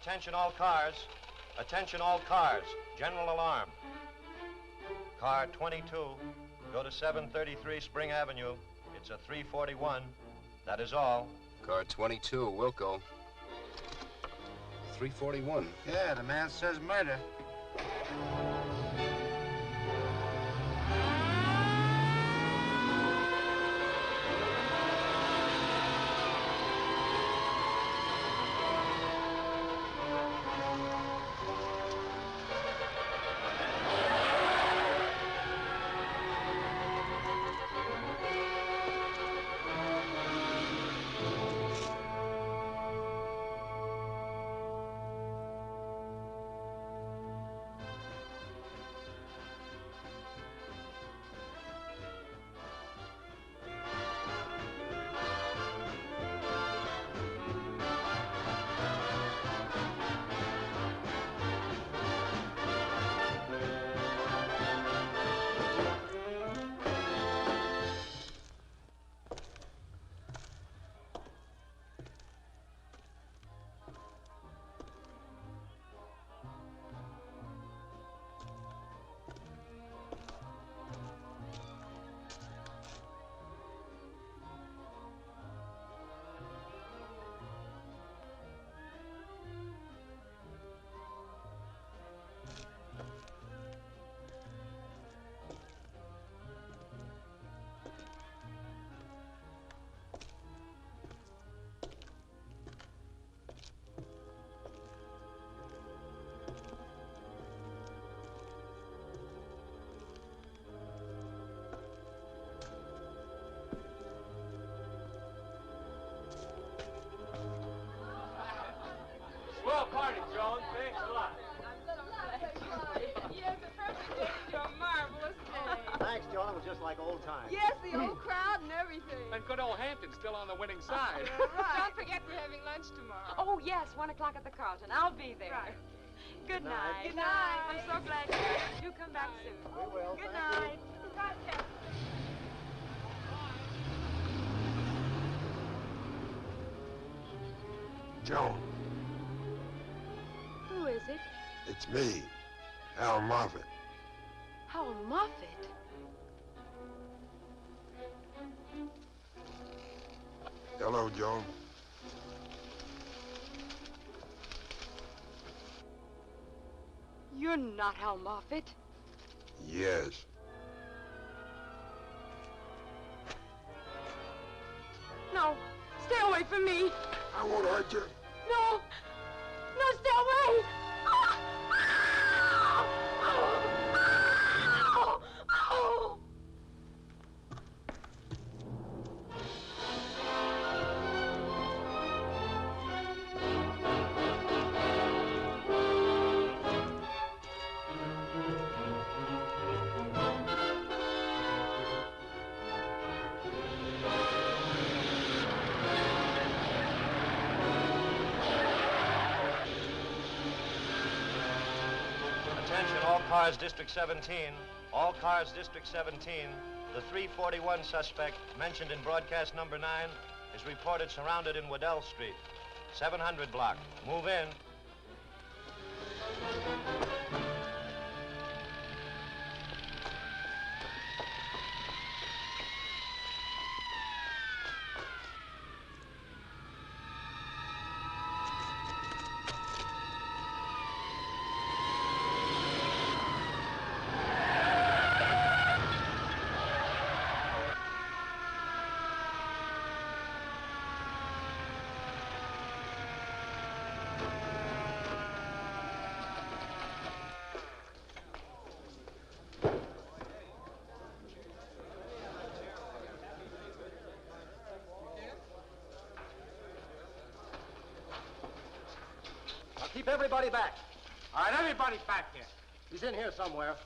Attention all cars. Attention all cars. General alarm. Car 22, go to 733 Spring Avenue. It's a 341. That is all. Car 22, Wilco. 341. Yeah, the man says murder. Well, party, Joan. Thanks a lot. Yes, the perfect day to a marvelous day. Thanks, Joan. It was just like old times. Yes, the old crowd and everything. And good old Hampton's still on the winning side. Right. Don't forget we're having lunch tomorrow. Oh, yes, 1 o'clock at the Carlton. I'll be there. Right. Good night. Good night. I'm so glad you're here. Do come back soon. We will. Good Thank you. night. Right, Captain. Joan, Who is it? it's me, Al Moffat. Howell Moffat. Hello, Joan. You're not Hal Moffat. Yes. No, stay away from me. I won't hurt you. No, no, stay away. Attention all cars District 17. All cars District 17. The 341 suspect mentioned in broadcast number 9 is reported surrounded in Waddell Street. 700 block. Move in. Keep everybody back. All right, everybody back here. He's in here somewhere.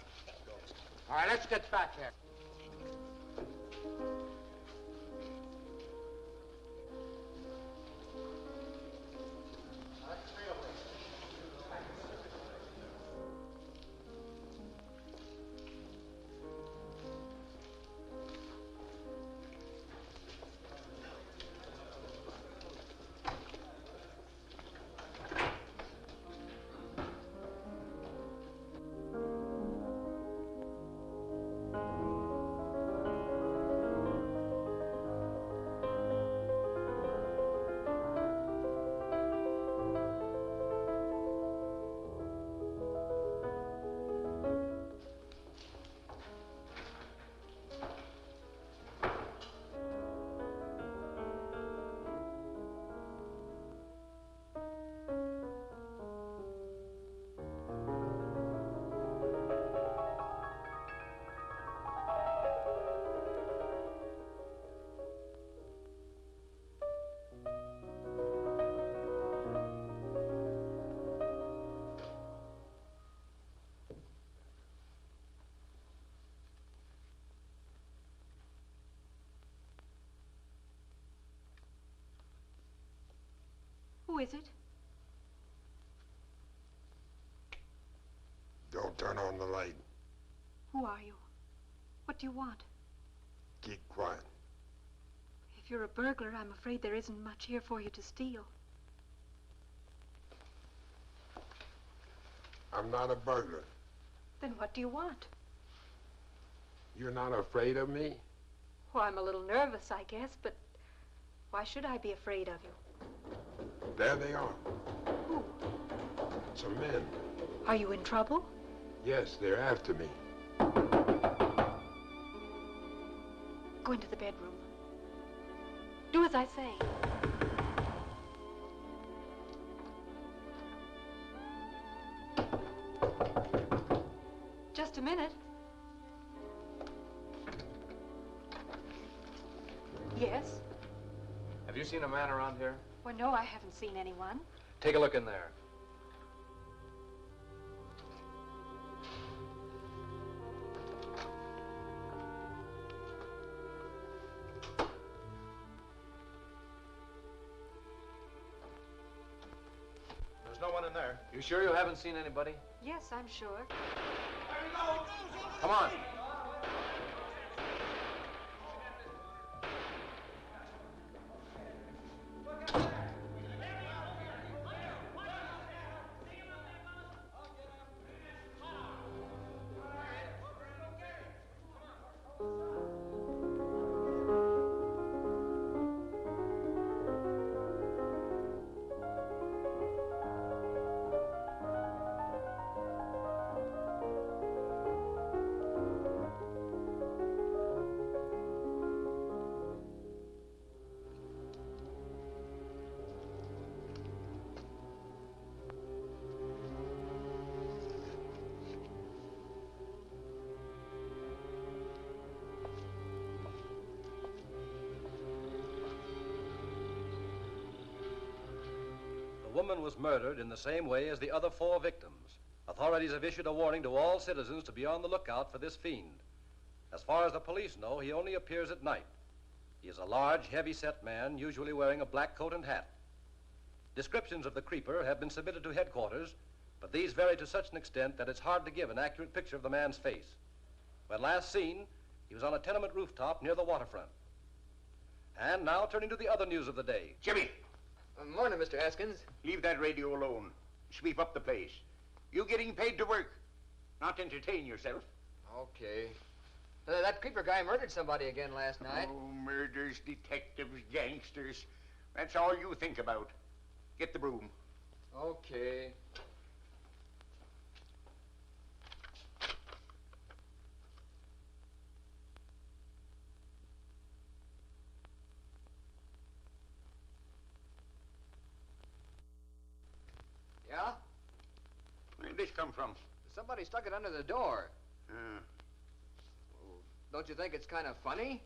All right, let's get back here. Who is it? Don't turn on the light. Who are you? What do you want? Keep quiet. If you're a burglar, I'm afraid there isn't much here for you to steal. I'm not a burglar. Then what do you want? You're not afraid of me? Well, I'm a little nervous, I guess, but why should I be afraid of you? There they are. Who? Some men. Are you in trouble? Yes, they're after me. Go into the bedroom. Do as I say. Just a minute. Yes? Have you seen a man around here? Well, no, I haven't seen anyone. Take a look in there. There's no one in there. You sure you haven't seen anybody? Yes, I'm sure. Come on. The woman was murdered in the same way as the other 4 victims. Authorities have issued a warning to all citizens to be on the lookout for this fiend. As far as the police know, he only appears at night. He is a large, heavy-set man, usually wearing a black coat and hat. Descriptions of the creeper have been submitted to headquarters, but these vary to such an extent that it's hard to give an accurate picture of the man's face. When last seen, he was on a tenement rooftop near the waterfront. And now, turning to the other news of the day. Jimmy, Morning, Mr. Haskins. leave that radio alone. Sweep up the place. You getting paid to work, not entertain yourself. Okay. That creeper guy murdered somebody again last night. Oh, murders, detectives, gangsters. That's all you think about. Get the broom. Okay. Yeah? Where'd this come from? Somebody stuck it under the door. Uh, Don't you think it's kind of funny?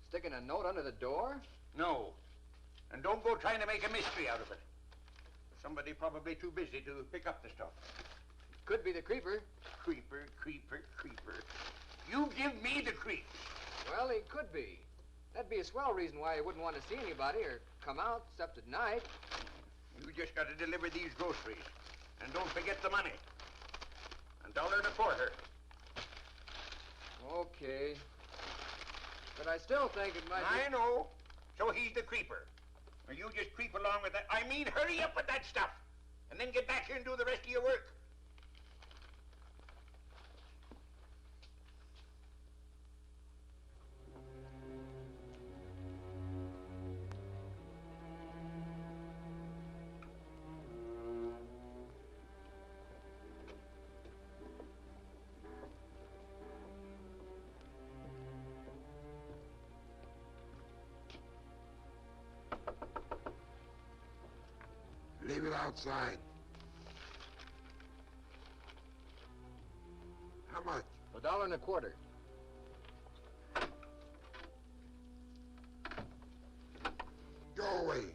Sticking a note under the door? no. And don't go trying to make a mystery out of it. Somebody probably too busy to pick up the stuff. Could be the creeper. Creeper, creeper, creeper. You give me the creeps. Well, he could be. That'd be a swell reason why he wouldn't want to see anybody or come out except at night. You just got to deliver these groceries. And don't forget the money. $1.25. Okay. But I still think it might be... I know. So he's the creeper. Or you just creep along with that. I mean, hurry up with that stuff. And then get back here and do the rest of your work. Leave it outside. How much? $1.25. Go away.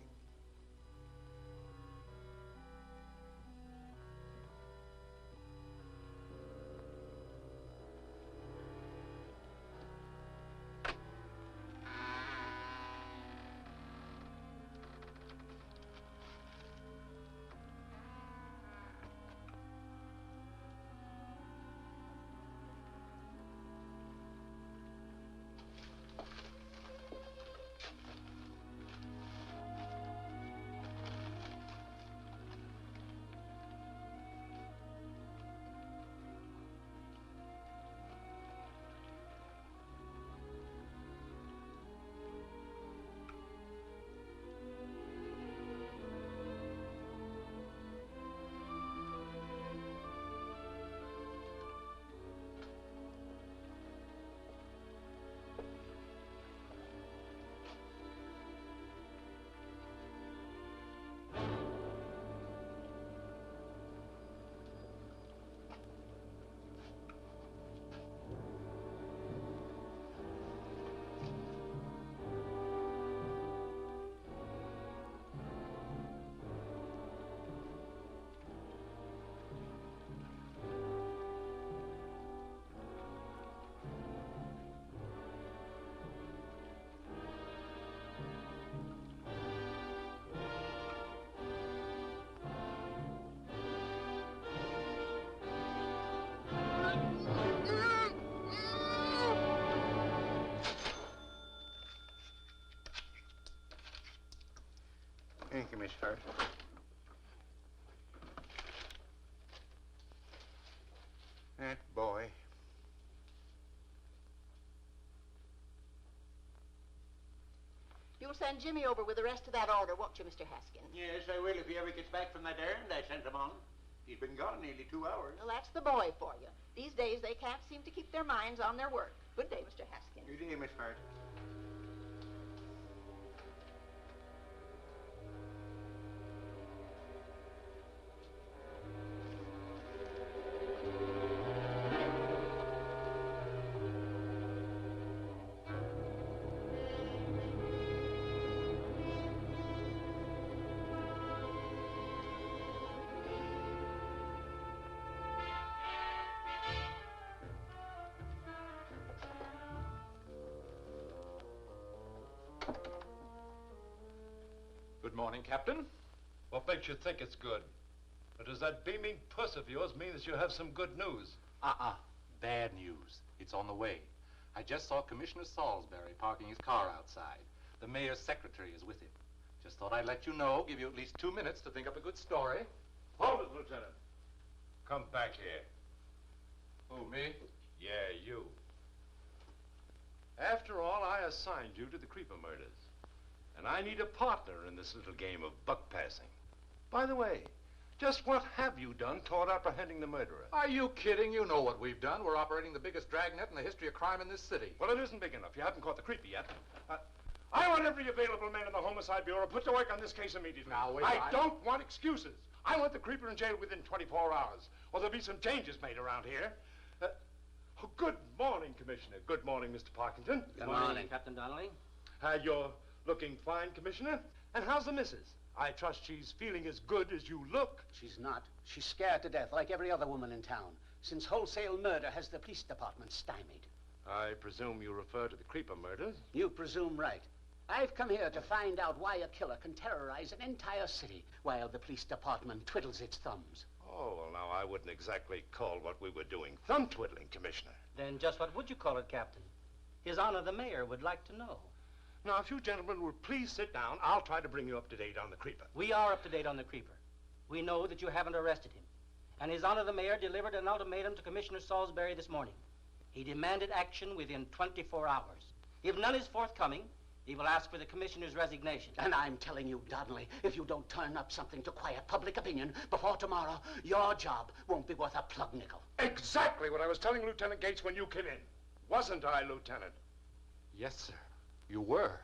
Sheriff. That boy. You'll send Jimmy over with the rest of that order, won't you, Mr. Haskins? Yes, I will if he ever gets back from that errand I sent him on. He's been gone nearly 2 hours. Well, that's the boy for you. These days, they can't seem to keep their minds on their work. Good day, Mr. Haskins. Good day, Miss Hart. Good morning, Captain. What makes you think it's good? Or does that beaming puss of yours mean that you have some good news? Bad news. It's on the way. I just saw Commissioner Salisbury parking his car outside. The mayor's secretary is with him. Just thought I'd let you know, give you at least 2 minutes to think up a good story. Hold it, Lieutenant. Come back here. Who, me? Yeah, you. After all, I assigned you to the Creeper murders. And I need a partner in this little game of buck passing. By the way, just what have you done toward apprehending the murderer? Are you kidding? You know what we've done. We're operating the biggest dragnet in the history of crime in this city. Well, it isn't big enough. You haven't caught the creeper yet. I want every available man in the Homicide Bureau put to work on this case immediately. Now, wait, I don't want excuses. I want the creeper in jail within 24 hours, or there'll be some changes made around here. Good morning, Commissioner. Good morning, Mr. Parkington. Good morning, Captain Donnelly. You're looking fine, Commissioner. And how's the missus? I trust she's feeling as good as you look. She's not. She's scared to death, like every other woman in town, since wholesale murder has the police department stymied. I presume you refer to the Creeper murders? You presume right. I've come here to find out why a killer can terrorize an entire city while the police department twiddles its thumbs. Oh, well, now, I wouldn't exactly call what we were doing thumb-twiddling, Commissioner. Then just what would you call it, Captain? His Honor the Mayor would like to know. Now, if you gentlemen will please sit down, I'll try to bring you up to date on the Creeper. We are up to date on the Creeper. We know that you haven't arrested him. And His Honor the Mayor delivered an ultimatum to Commissioner Salisbury this morning. He demanded action within 24 hours. If none is forthcoming, he will ask for the Commissioner's resignation. And I'm telling you, Donnelly, if you don't turn up something to quiet public opinion before tomorrow, your job won't be worth a plug nickel. Exactly what I was telling Lieutenant Gates when you came in. Wasn't I, Lieutenant? Yes, sir. You were.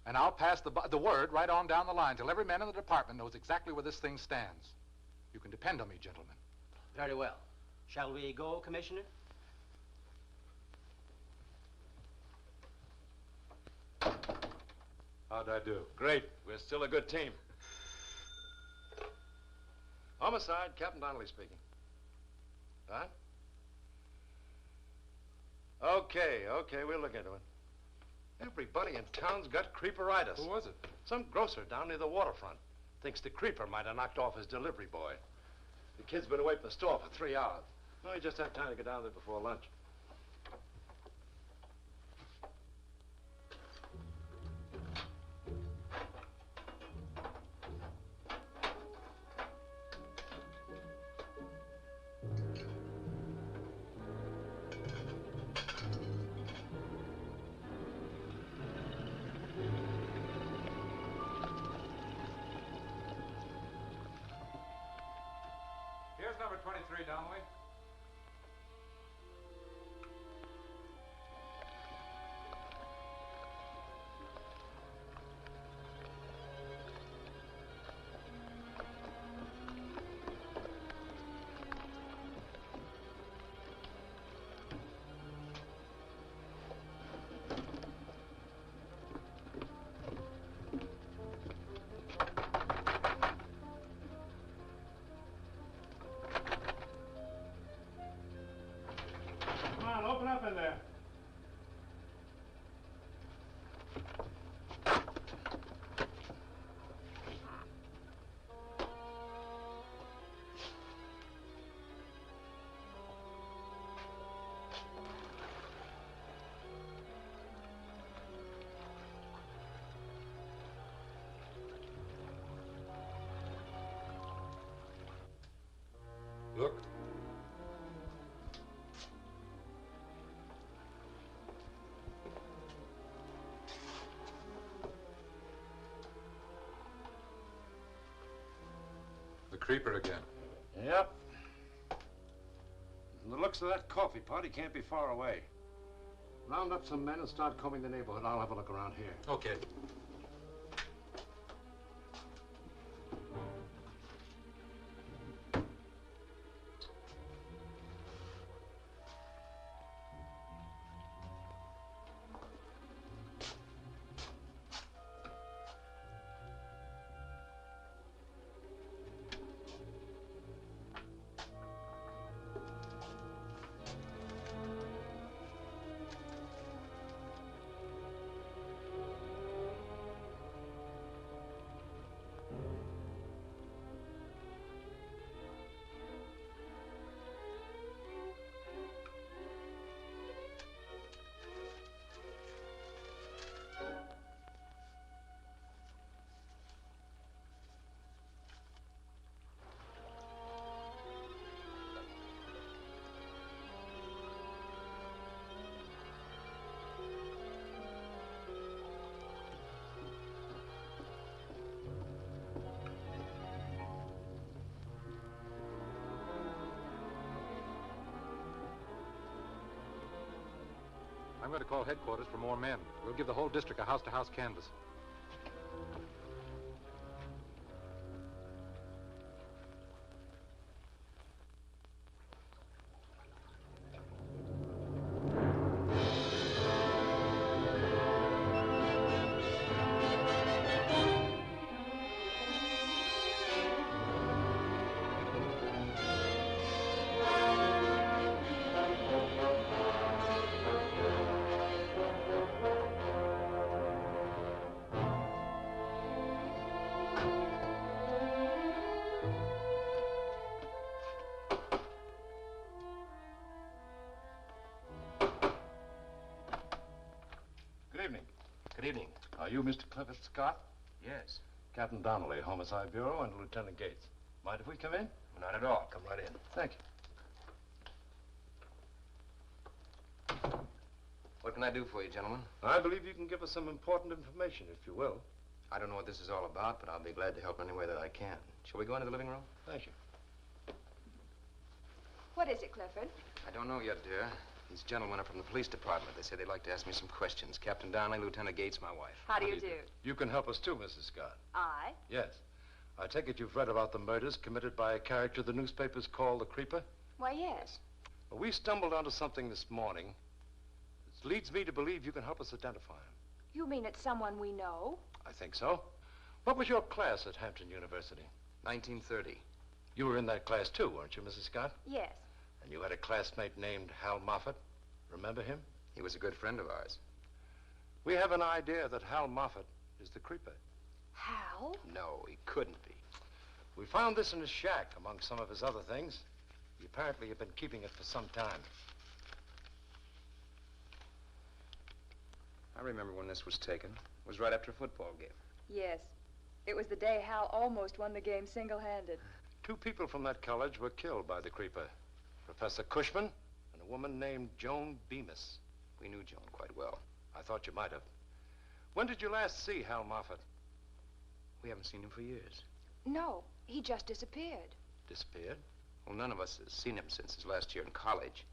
And I'll pass the word right on down the line till every man in the department knows exactly where this thing stands. You can depend on me, gentlemen. Very well. Shall we go, Commissioner? How'd I do? Great. We're still a good team. Homicide, Captain Donnelly speaking. Huh? Okay, we'll look into it. Everybody in town's got creeperitis. Who was it? Some grocer down near the waterfront. Thinks the creeper might have knocked off his delivery boy. The kid's been away from the store for 3 hours. Well, he just had time to get down there before lunch. Here's number 23, Donnelly. Look. The creeper again. Yep. From the looks of that coffee pot, he can't be far away. Round up some men and start combing the neighborhood. I'll have a look around here. Okay. I'm going to call headquarters for more men. We'll give the whole district a house-to-house canvass. Good evening. Are you Mr. Clifford Scott? Yes. Captain Donnelly, Homicide Bureau, and Lieutenant Gates. Mind if we come in? Not at all. Come right in. Thank you. What can I do for you, gentlemen? I believe you can give us some important information, if you will. I don't know what this is all about, but I'll be glad to help any way that I can. Shall we go into the living room? Thank you. What is it, Clifford? I don't know yet, dear. These gentlemen are from the police department. They say they'd like to ask me some questions. Captain Donnelly, Lieutenant Gates, my wife. How do you do? You can help us too, Mrs. Scott. I? Yes. I take it you've read about the murders committed by a character the newspapers call the Creeper? Why, yes. Well, we stumbled onto something this morning that leads me to believe you can help us identify him. You mean it's someone we know? I think so. What was your class at Hampton University? 1930. You were in that class too, weren't you, Mrs. Scott? Yes. And you had a classmate named Hal Moffat. Remember him? He was a good friend of ours. We have an idea that Hal Moffat is the Creeper. Hal? No, he couldn't be. We found this in his shack, among some of his other things. He apparently had been keeping it for some time. I remember when this was taken. It was right after a football game. Yes. It was the day Hal almost won the game single-handed. 2 people from that college were killed by the Creeper. Professor Cushman and a woman named Joan Bemis. We knew Joan quite well. I thought you might have. When did you last see Hal Moffat? We haven't seen him for years. No, he just disappeared. Disappeared? Well, none of us has seen him since his last year in college.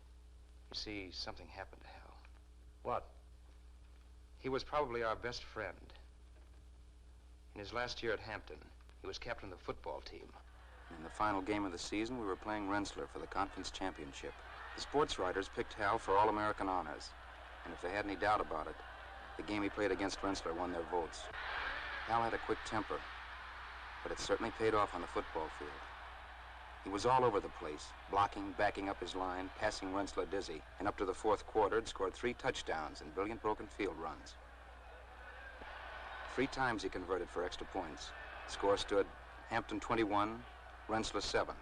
You see, something happened to Hal. What? He was probably our best friend. In his last year at Hampton, he was captain of the football team. In the final game of the season, we were playing Rensselaer for the conference championship. The sports writers picked Hal for All-American honors. And if they had any doubt about it, the game he played against Rensselaer won their votes. Hal had a quick temper, but it certainly paid off on the football field. He was all over the place, blocking, backing up his line, passing Rensselaer dizzy, and up to the 4th quarter had scored 3 touchdowns and brilliant broken field runs. 3 times he converted for extra points. The score stood Hampton 21, Rensselaer 7.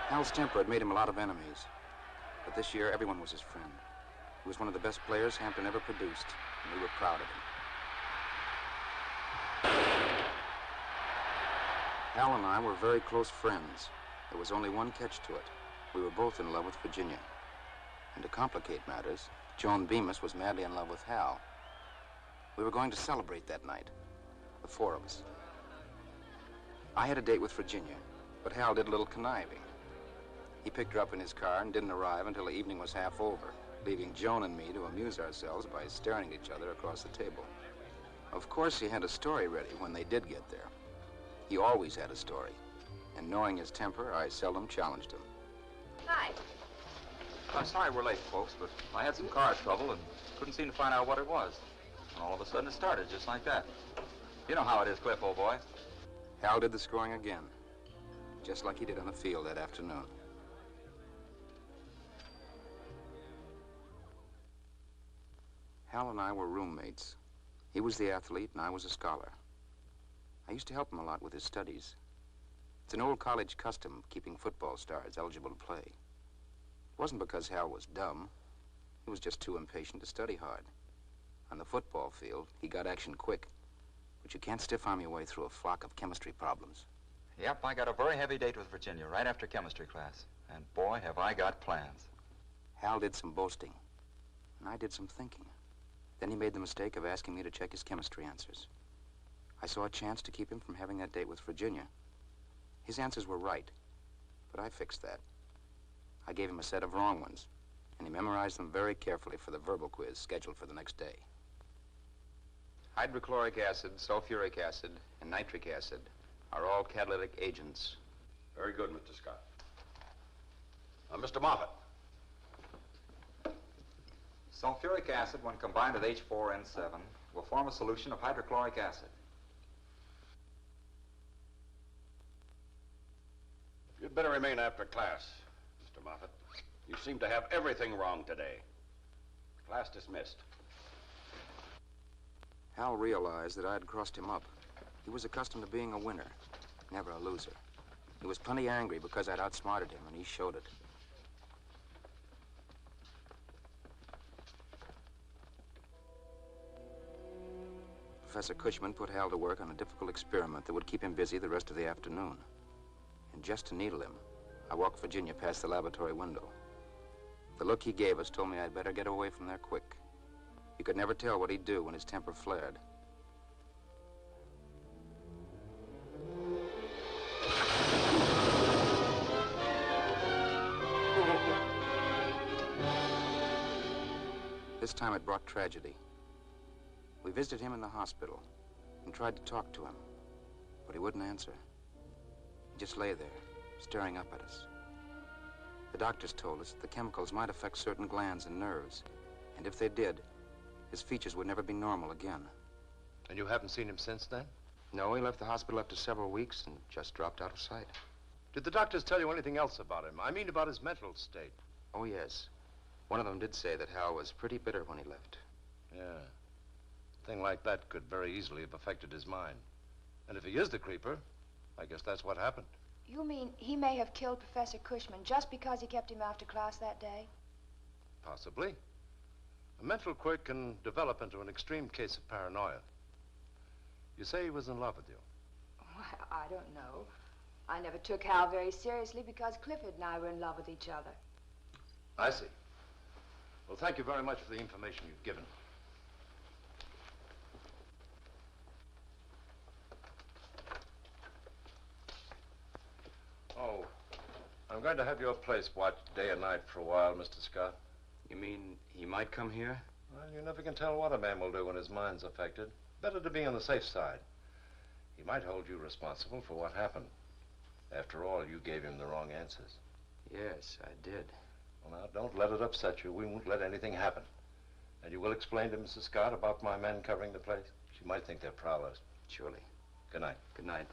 Hal's temper had made him a lot of enemies, but this year everyone was his friend. He was one of the best players Hampton ever produced, and we were proud of him. Hal and I were very close friends. There was only one catch to it. We were both in love with Virginia. And to complicate matters, Joan Bemis was madly in love with Hal. We were going to celebrate that night, the four of us. I had a date with Virginia, but Hal did a little conniving. He picked her up in his car and didn't arrive until the evening was half over, leaving Joan and me to amuse ourselves by staring at each other across the table. Of course, he had a story ready when they did get there. He always had a story, and knowing his temper, I seldom challenged him. Hi. I'm sorry we're late, folks, but I had some car trouble and couldn't seem to find out what it was. And all of a sudden it started just like that. You know how it is, Cliff, old boy. Hal did the scoring again, just like he did on the field that afternoon. Hal and I were roommates. He was the athlete and I was a scholar. I used to help him a lot with his studies. It's an old college custom, keeping football stars eligible to play. It wasn't because Hal was dumb. He was just too impatient to study hard. On the football field, he got action quick. But you can't stiff-arm your way through a flock of chemistry problems. Yep, I got a very heavy date with Virginia right after chemistry class. And boy, have I got plans. Hal did some boasting, and I did some thinking. Then he made the mistake of asking me to check his chemistry answers. I saw a chance to keep him from having that date with Virginia. His answers were right, but I fixed that. I gave him a set of wrong ones, and he memorized them very carefully for the verbal quiz scheduled for the next day. Hydrochloric acid, sulfuric acid, and nitric acid are all catalytic agents. Very good, Mr. Scott. Mr. Moffat. Sulfuric acid, when combined with H4N7, will form a solution of hydrochloric acid. You'd better remain after class, Mr. Moffat. You seem to have everything wrong today. Class dismissed. Hal realized that I had crossed him up. He was accustomed to being a winner, never a loser. He was plenty angry because I'd outsmarted him, and he showed it. Professor Cushman put Hal to work on a difficult experiment that would keep him busy the rest of the afternoon. And just to needle him, I walked Virginia past the laboratory window. The look he gave us told me I'd better get away from there quick. You could never tell what he'd do when his temper flared. This time it brought tragedy. We visited him in the hospital and tried to talk to him, but he wouldn't answer. He just lay there, staring up at us. The doctors told us that the chemicals might affect certain glands and nerves, and if they did, his features would never be normal again. And you haven't seen him since then? No, he left the hospital after several weeks and just dropped out of sight. Did the doctors tell you anything else about him? I mean about his mental state. Oh, yes. One of them did say that Hal was pretty bitter when he left. Yeah. A thing like that could very easily have affected his mind. And if he is the creeper, I guess that's what happened. You mean he may have killed Professor Cushman just because he kept him after class that day? Possibly. A mental quirk can develop into an extreme case of paranoia. You say he was in love with you. Why, I don't know. I never took Hal very seriously because Clifford and I were in love with each other. I see. Well, thank you very much for the information you've given. Oh, I'm going to have your place watched day and night for a while, Mr. Scott. You mean he might come here? Well, you never can tell what a man will do when his mind's affected. Better to be on the safe side. He might hold you responsible for what happened. After all, you gave him the wrong answers. Yes, I did. Well, now, don't let it upset you. We won't let anything happen. And you will explain to Mrs. Scott about my men covering the place? She might think they're prowlers. Surely. Good night. Good night.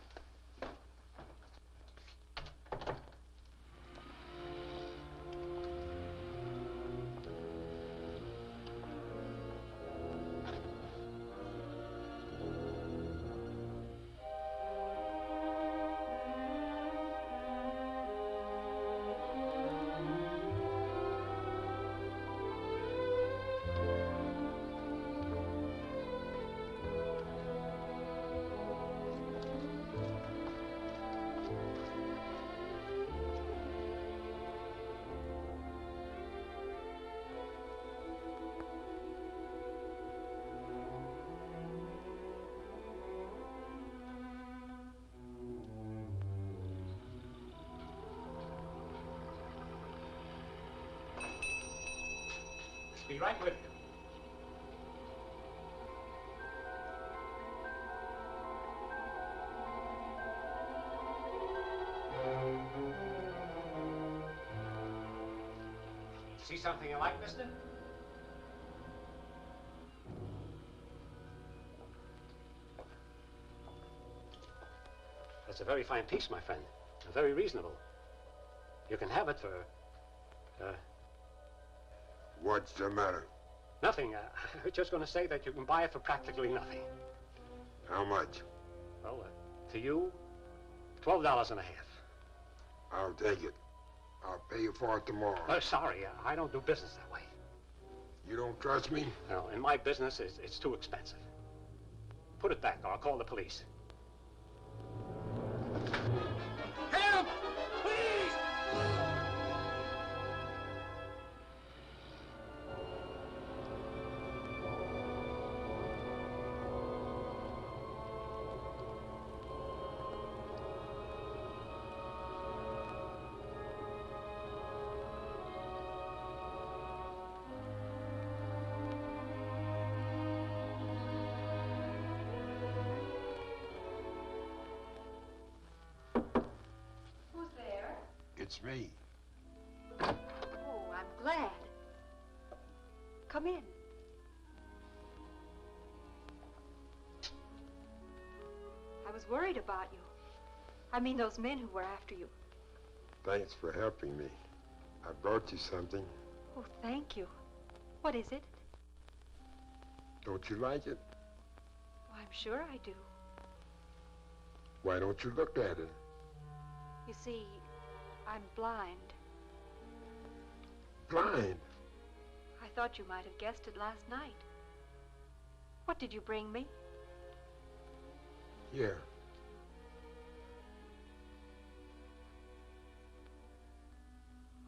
Be right with you. See something you like, mister? That's a very fine piece, my friend. Very reasonable. You can have it for, What's the matter? nothing. I was just going to say that you can buy it for practically nothing. How much? Well, to you, $12.50. I'll take it. I'll pay you for it tomorrow. Sorry, I don't do business that way. You don't trust me? No, in my business, it's too expensive. Put it back, or I'll call the police. Help! Please! It's me. Oh, I'm glad. Come in. I was worried about you. I mean, those men who were after you. Thanks for helping me. I brought you something. Oh, thank you. What is it? Don't you like it? Oh, I'm sure I do. Why don't you look at it? You see, I'm blind. Blind? I thought you might have guessed it last night. What did you bring me? Yeah.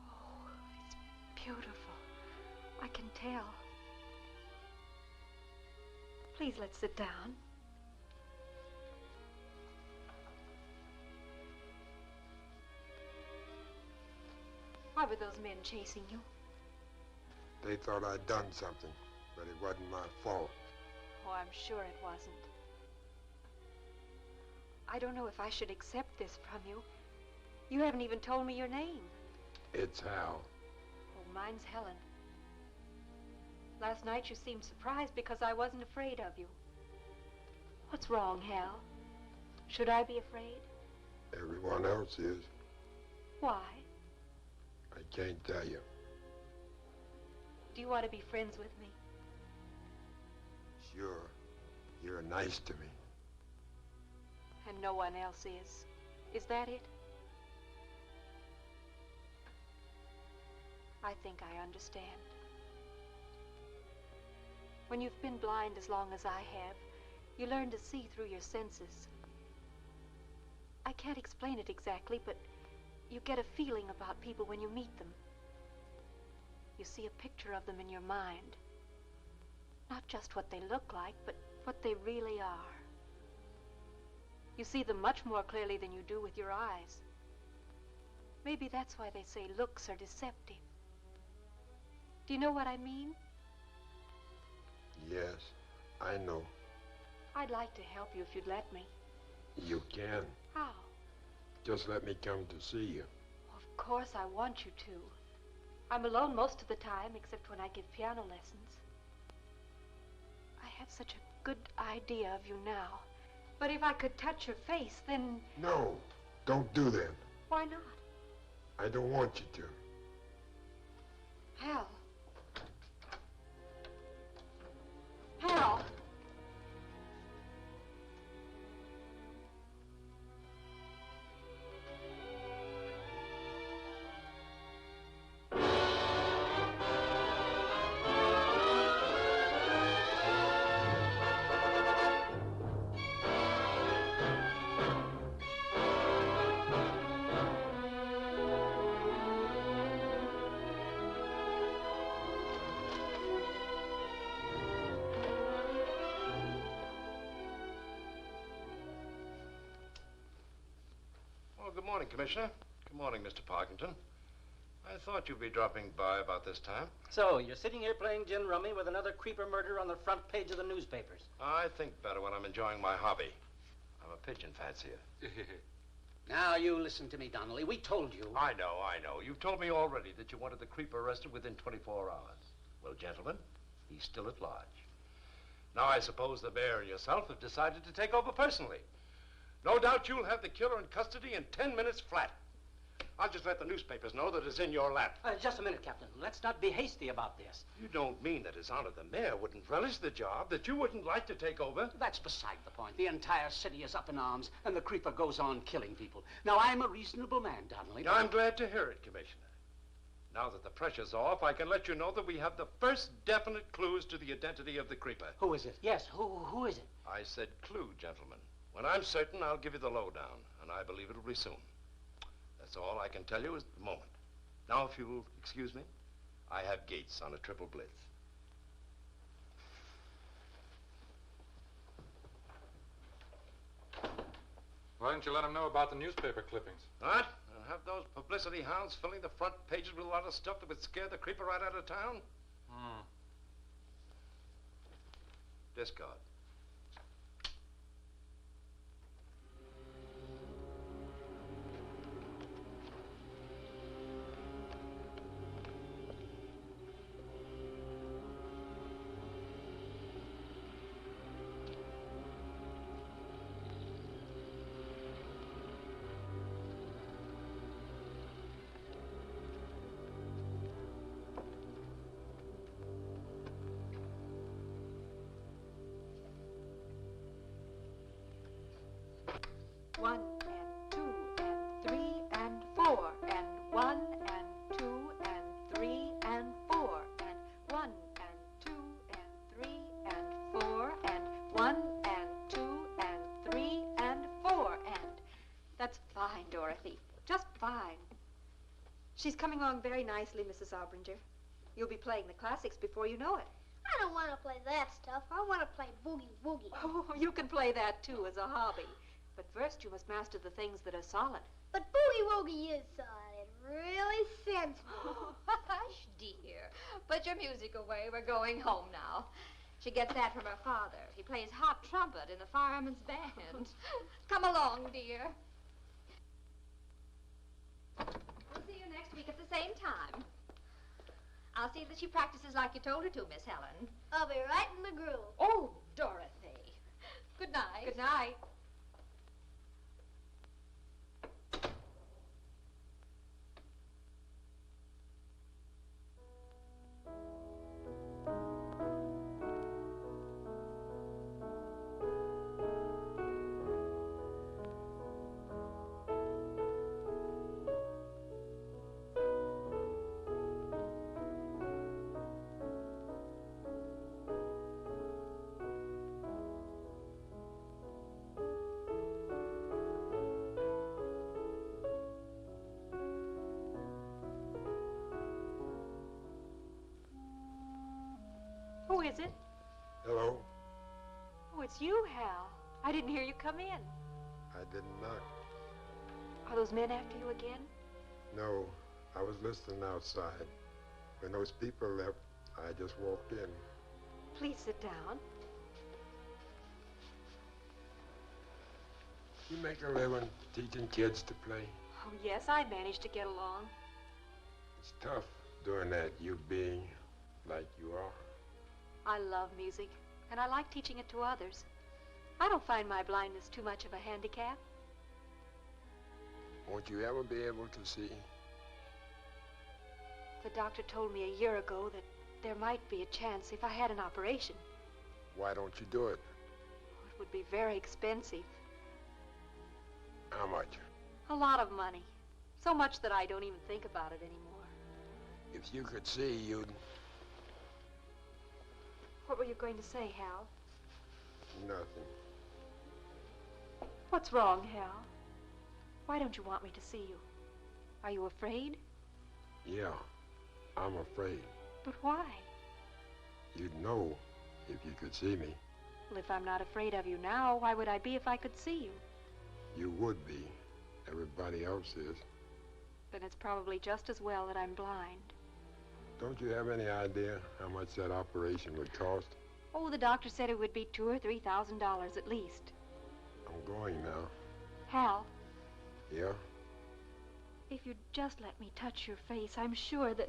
Oh, it's beautiful. I can tell. Please, let's sit down. Why were those men chasing you? They thought I'd done something, but it wasn't my fault. Oh, I'm sure it wasn't. I don't know if I should accept this from you. You haven't even told me your name. It's Hal. Oh, mine's Helen. Last night you seemed surprised because I wasn't afraid of you. What's wrong, Hal? Should I be afraid? Everyone else is. Why? I can't tell you. Do you want to be friends with me? Sure. You're nice to me. And no one else is. Is that it? I think I understand. When you've been blind as long as I have, you learn to see through your senses. I can't explain it exactly, but you get a feeling about people when you meet them. You see a picture of them in your mind. Not just what they look like, but what they really are. You see them much more clearly than you do with your eyes. Maybe that's why they say looks are deceptive. Do you know what I mean? Yes, I know. I'd like to help you if you'd let me. You can. How? Just let me come to see you. Of course I want you to. I'm alone most of the time, except when I give piano lessons. I have such a good idea of you now. But if I could touch your face, then... No, don't do that. Why not? I don't want you to. Hal. Hal. Good morning, Commissioner. Good morning, Mr. Parkington. I thought you'd be dropping by about this time. So, you're sitting here playing gin rummy with another creeper murder on the front page of the newspapers. I think better when I'm enjoying my hobby. I'm a pigeon fancier. Now, you listen to me, Donnelly. We told you. I know. You've told me already that you wanted the creeper arrested within 24 hours. Well, gentlemen, he's still at large. Now, I suppose the mayor and yourself have decided to take over personally. No doubt you'll have the killer in custody in 10 minutes flat. I'll just let the newspapers know that it's in your lap. Just a minute, Captain. Let's not be hasty about this. You don't mean that His Honor the Mayor wouldn't relish the job, that you wouldn't like to take over? That's beside the point. The entire city is up in arms, and the creeper goes on killing people. Now, I'm a reasonable man, Donnelly. I'm glad to hear it, Commissioner. Now that the pressure's off, I can let you know that we have the first definite clues to the identity of the creeper. Who is it? Yes, who is it? I said clue, gentlemen. When I'm certain, I'll give you the lowdown, and I believe it'll be soon. That's all I can tell you at the moment. Now, if you'll excuse me, I have Gates on a triple blitz. Why didn't you let him know about the newspaper clippings? What? And have those publicity hounds filling the front pages with a lot of stuff that would scare the creeper right out of town? Discard. One and two and three and four and one and two and three and four and one and two and three and four and one and two and three and four and. That's fine, Dorothy. Just fine. She's coming along very nicely, Mrs. Aubringer. You'll be playing the classics before you know it. I don't want to play that stuff. I want to play boogie woogie. Oh, you can play that too as a hobby. But first you must master the things that are solid. But boogie woogie is solid. It really sends me. Oh, hush, dear. Put your music away. We're going home now. She gets that from her father. He plays hot trumpet in the fireman's band. Come along, dear. We'll see you next week at the same time. I'll see that she practices like you told her to, Miss Helen. I'll be right in the groove. Oh, Dorothy. Good night. Good night. Who is it? Hello? Oh, it's you, Hal. I didn't hear you come in. I didn't knock. Are those men after you again? No, I was listening outside. When those people left, I just walked in. Please sit down. You make a living teaching kids to play. Oh, yes, I managed to get along. It's tough doing that, you being like you are. I love music, and I like teaching it to others. I don't find my blindness too much of a handicap. Won't you ever be able to see? The doctor told me a year ago that there might be a chance if I had an operation. Why don't you do it? It would be very expensive. How much? A lot of money. So much that I don't even think about it anymore. If you could see, you'd... What were you going to say, Hal? Nothing. What's wrong, Hal? Why don't you want me to see you? Are you afraid? Yeah, I'm afraid. But why? You'd know if you could see me. Well, if I'm not afraid of you now, why would I be if I could see you? You would be. Everybody else is. then it's probably just as well that I'm blind. Don't you have any idea how much that operation would cost? Oh, the doctor said it would be $2,000 or $3,000 at least. I'm going now. Hal, Yeah? if you'd just let me touch your face, I'm sure that...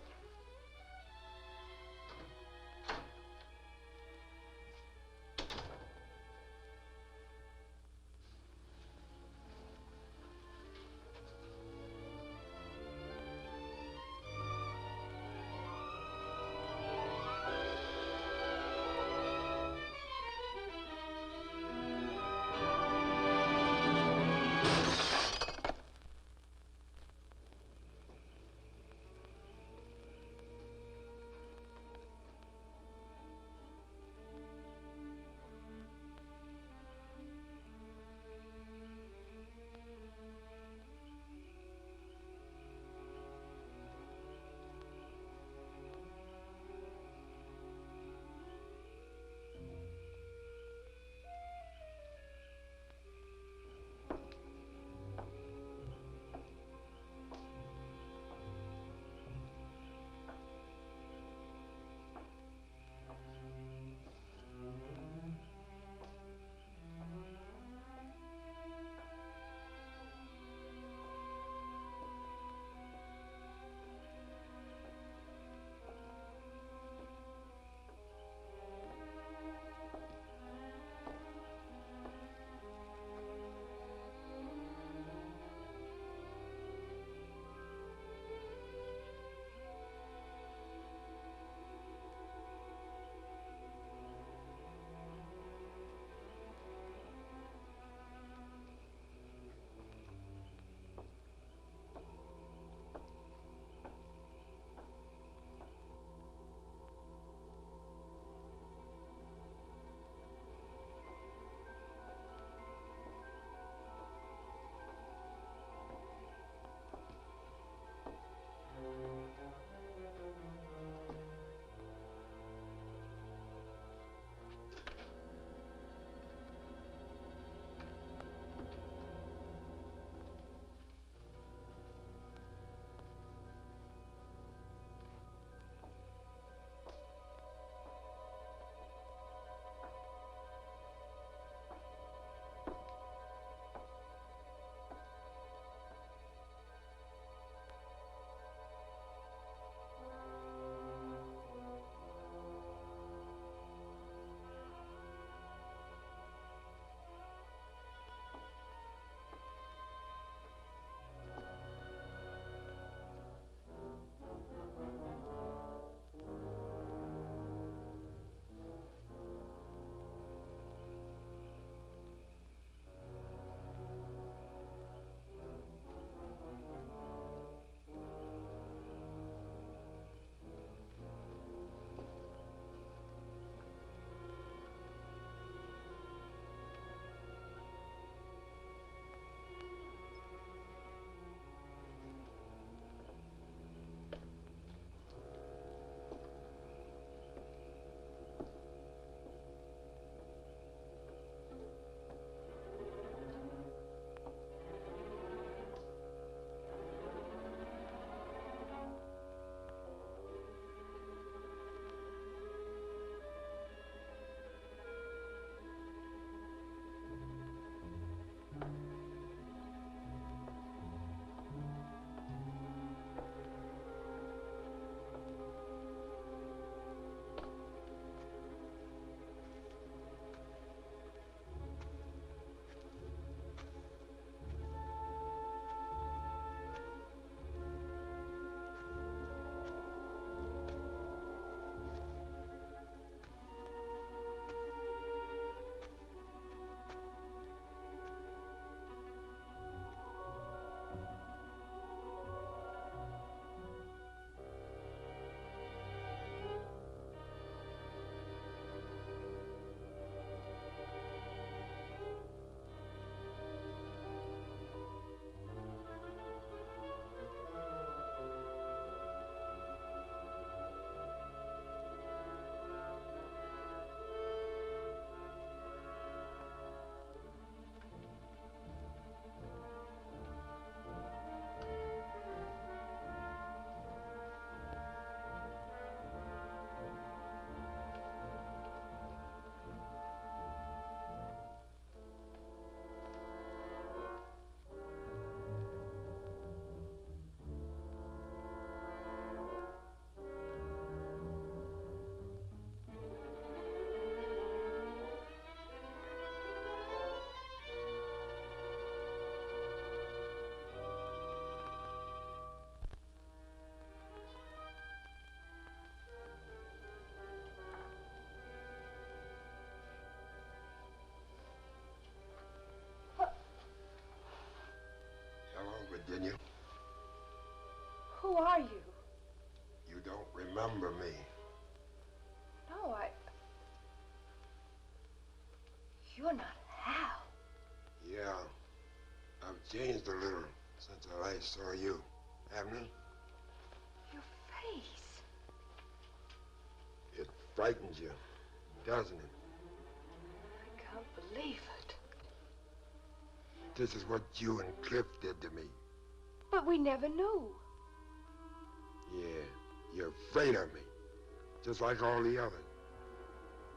are you? You don't remember me. No, You're not Hal. Yeah. I've changed a little since I last saw you. Haven't I? Your face. It frightens you, doesn't it? I can't believe it. This is what you and Cliff did to me. But we never knew. Yeah, you're afraid of me. Just like all the others.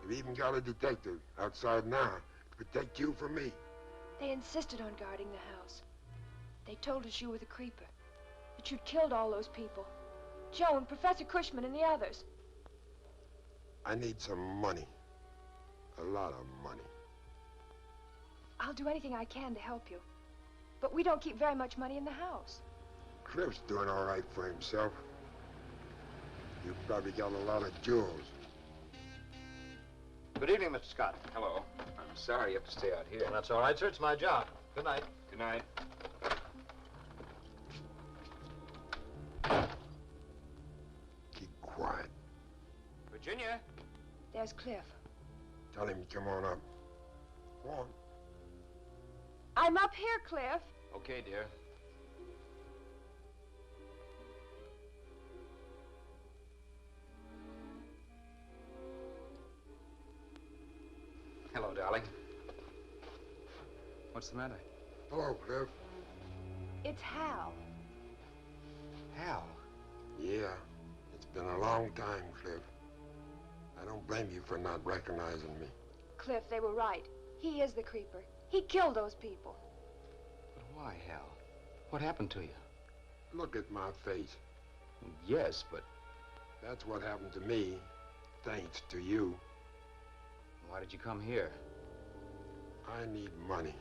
You've even got a detective outside now to protect you from me. They insisted on guarding the house. They told us you were the creeper. That you'd killed all those people. Joe and Professor Cushman and the others. I need some money. A lot of money. I'll do anything I can to help you. But we don't keep very much money in the house. Cliff's doing all right for himself. You've probably got a lot of jewels. Good evening, Mr. Scott. Hello. I'm sorry you have to stay out here. That's all right, sir. It's my job. Good night. Good night. Keep quiet. Virginia? There's Cliff. Tell him to come on up. Go on. I'm up here, Cliff. Okay, dear. Hello, darling. What's the matter? Hello, Cliff. It's Hal. Hal? Yeah, it's been a long time, Cliff. I don't blame you for not recognizing me. Cliff, they were right. He is the creeper. He killed those people. But why, Hal? What happened to you? Look at my face. Yes, but... That's what happened to me, thanks to you. Why did you come here? I need money.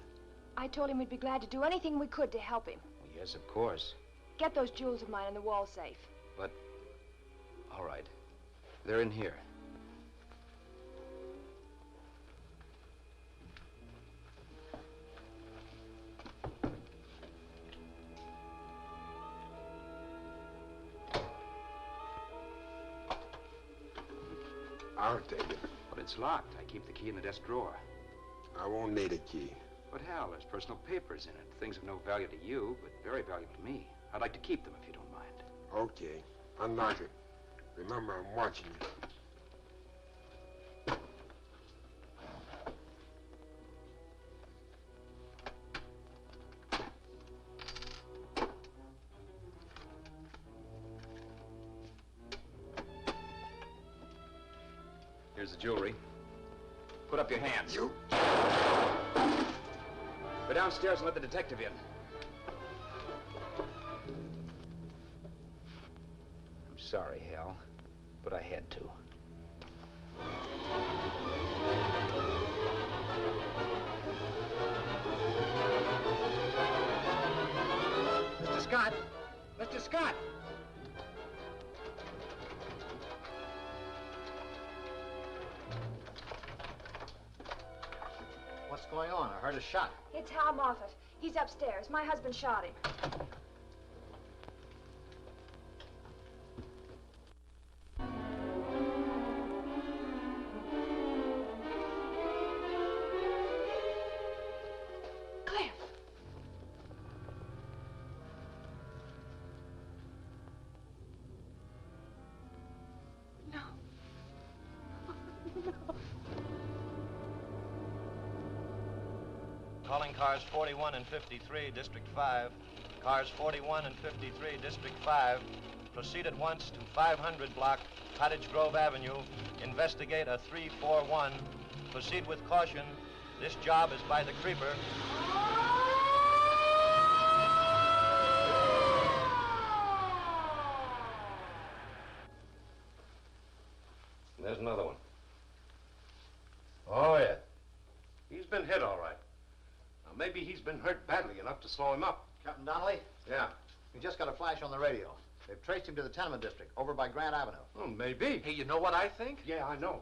I told him we'd be glad to do anything we could to help him. Well, yes, of course. Get those jewels of mine in the wall safe. But... All right. They're in here. I'll take it. But it's locked. I keep the key in the desk drawer. I won't need a key. But Hal, there's personal papers in it. Things of no value to you, but very valuable to me. I'd like to keep them if you don't mind. Okay. Unlock it. Remember, I'm watching you. Here's the jewelry. Put up your hands. You? Go downstairs and let the detective in. I'm sorry, Hal, but I had to. Mr. Scott! Mr. Scott! What's going on? I heard a shot. It's Hal Moffat. He's upstairs. My husband shot him. Cliff! No. No. Calling cars 41 and 53, District 5. Cars 41 and 53, District 5. Proceed at once to 500 block, Cottage Grove Avenue. Investigate a 341. Proceed with caution. This job is by the creeper. There's another one. Oh, yeah. He's been hit, all right. Now, maybe he's been hurt badly enough to slow him up. Captain Donnelly? Yeah. We just got a flash on the radio. They've traced him to the tenement district, over by Grant Avenue. Oh, maybe. Hey, you know what I think? Yeah, I know.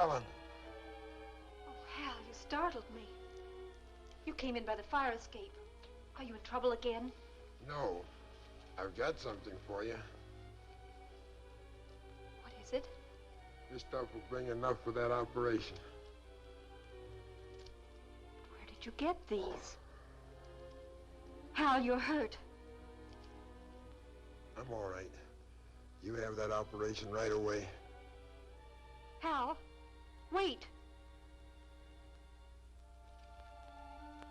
Helen. Oh, Hal, you startled me. You came in by the fire escape. Are you in trouble again? No. I've got something for you. What is it? This stuff will bring enough for that operation. Where did you get these? Hal, you're hurt. I'm all right. You have that operation right away. Hal, wait.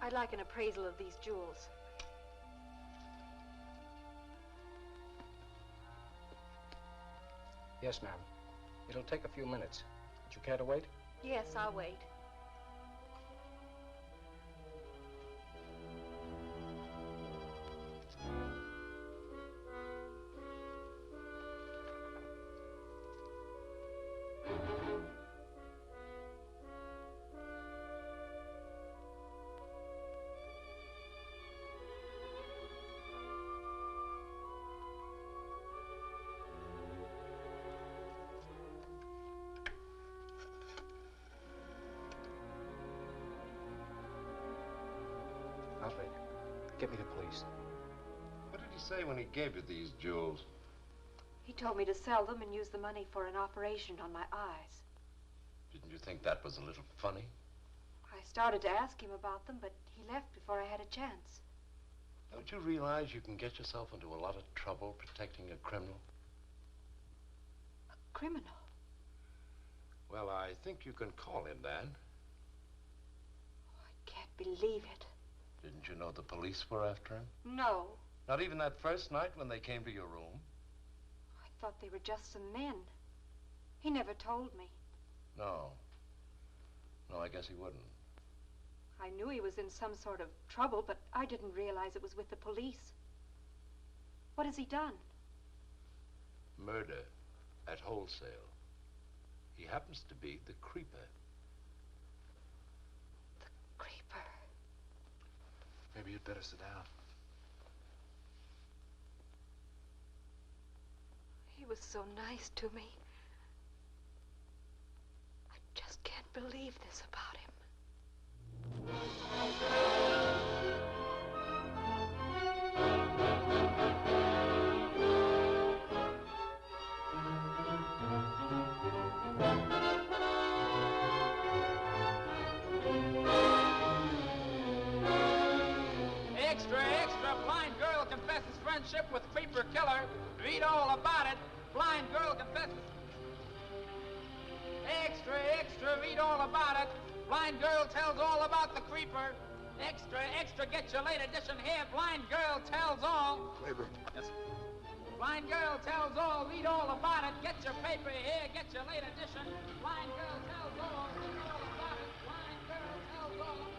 I'd like an appraisal of these jewels. Yes, ma'am. It'll take a few minutes. Would you care to wait? Yes, I'll wait. Alfred, get me the police. What did he say when he gave you these jewels? He told me to sell them and use the money for an operation on my eyes. Didn't you think that was a little funny? I started to ask him about them, but he left before I had a chance. Don't you realize you can get yourself into a lot of trouble protecting a criminal? A criminal? Well, I think you can call him that. I can't believe it. Didn't you know the police were after him? No. Not even that first night when they came to your room? I thought they were just some men. He never told me. No. No, I guess he wouldn't. I knew he was in some sort of trouble, but I didn't realize it was with the police. What has he done? Murder at wholesale. He happens to be the creeper. The creeper? Maybe you'd better sit down. He was so nice to me. I just can't believe this about him. Extra, extra, blind girl confesses friendship with creeper killer. Read all about it. Blind girl confesses. Extra, extra, read all about it. Blind girl tells all about the creeper. Extra, extra, get your late edition here. Blind girl tells all. Labor. Yes. Blind girl tells all. Read all about it. Get your paper here. Get your late edition. Blind girl tells all. Read all about it. Blind girl tells all.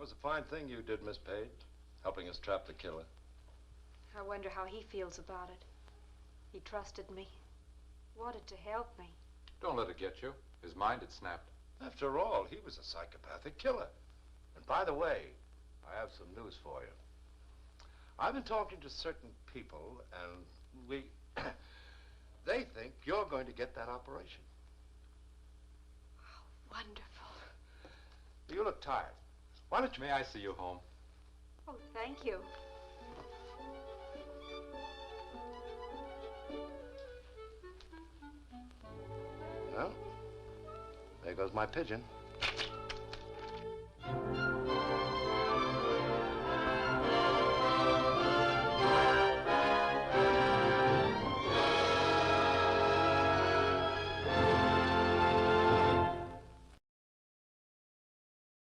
was a fine thing you did, Miss Page, helping us trap the killer. I wonder how he feels about it. He trusted me, wanted to help me. Don't let it get you. His mind had snapped. After all, he was a psychopathic killer. And by the way, I have some news for you. I've been talking to certain people, and they think you're going to get that operation. Wonderful. You look tired. Why don't you... May I see you home? Oh, thank you. Well, there goes my pigeon.